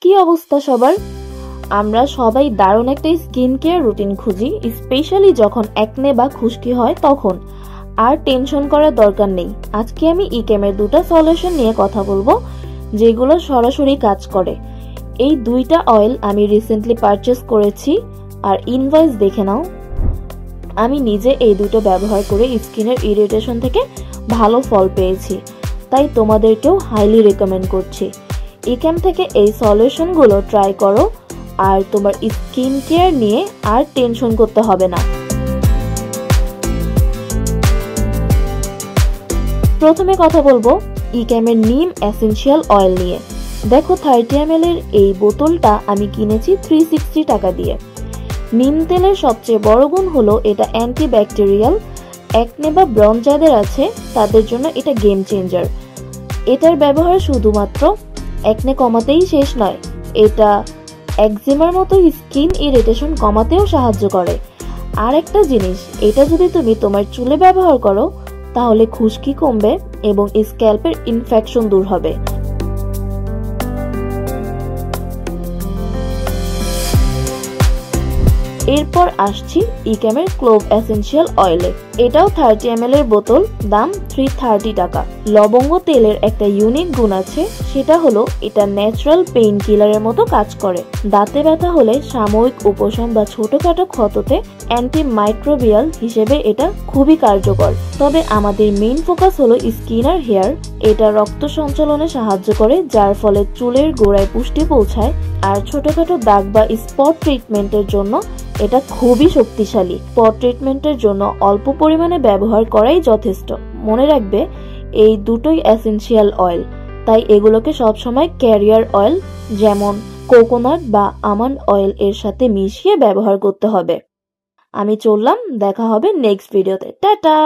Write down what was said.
কি অবস্থা সবার? আমরা সবাই দারুণ একটা স্কিন কেয়ার রুটিন খুঁজি, স্পেশালি যখন একনে বা খুশকি হয় তখন। আর টেনশন করার দরকার নেই। আজকে আমি ইকেমের দুটো সলিউশন নিয়ে কথা বলবো যেগুলো সরাসরি কাজ করে। এই দুইটা অয়েল আমি রিসেন্টলি পারচেস করেছি, আর ইনভয়েস দেখে নাও। আমি নিজে এই দুটো ব্যবহার করে স্কিনের ইরিটেশন থেকে ভালো ফল পেয়েছি, তাই তোমাদেরকেও হাইলি রেকমেন্ড করছি। ইকেম থেকে এই সলিউশনগুলো ট্রাই করো, আর তোমার স্কিন কেয়ার নিয়ে আর টেনশন করতে হবে না। প্রথমে কথা বলবো ইকেমের নিম এসেনশিয়াল অয়েল নিয়ে। দেখো 30 ml এর এই বোতলটা আমি কিনেছি 360 টাকা দিয়ে। নিম তেলের সবচেয়ে বড় গুণ হলো এটা অ্যান্টিব্যাকটেরিয়াল। একনে বা ব্রণ যাদের আছে তাদের জন্য এটা গেম চেঞ্জার। এটার ব্যবহার শুধুমাত্র একনে কমাতেই শেষ নয়, এটা একজিমার মতো স্কিন ইরিটেশন কমাতেও সাহায্য করে। আর একটা জিনিস, এটা যদি তুমি তোমার চুলে ব্যবহার করো তাহলে খুশকি কমবে এবং স্ক্যাল্পের ইনফেকশন দূর হবে। এরপর আসছি ইকেমের ক্লোভ এসেনশিয়াল অয়েলে। এটাও 30 ml এর বোতল, দাম 330 টাকা। লবঙ্গ তেলের একটা ইউনিক গুণ আছে, সেটা হলো এটা ন্যাচারাল পেইন কিলারের মতো কাজ করে। দাঁতে ব্যথা হলে সাময়িক উপশম বা ছোটখাটো ক্ষততে অ্যান্টিমাইক্রোবিয়াল হিসেবে এটা খুবই কার্যকর। তবে আমাদের মেইন ফোকাস হলো স্কিন আর হেয়ার। এটা রক্ত সঞ্চালনে সাহায্য করে, যার ফলে চুলের গোড়ায় পুষ্টি পৌঁছায়। আর ছোটখাটো দাগ বা স্পট ট্রিটমেন্টের জন্য এটা খুবই শক্তিশালী। স্পট ট্রিটমেন্টের জন্য অল্প পরিমাণে ব্যবহার করাই যথেষ্ট। মনে রাখবে এই দুটোই এসেনশিয়াল অয়েল, তাই এগুলোকে সবসময় ক্যারিয়ার অয়েল যেমন কোকোনাট বা আমন্ড অয়েল এর সাথে মিশিয়ে ব্যবহার করতে হবে। আমি চললাম, দেখা হবে নেক্সট ভিডিওতে। টাটা।